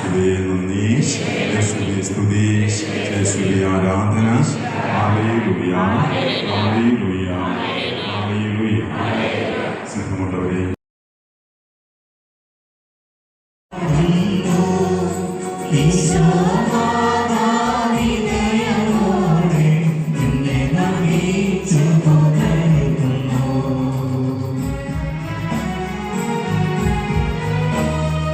യേശുവേ നന്ദി, യേശുവേ സ്തുതി, യേശുവേ ആരാധന. Hallelujah, hallelujah, hallelujah. സ്നേഹമുള്ളവരെ, ഈശോ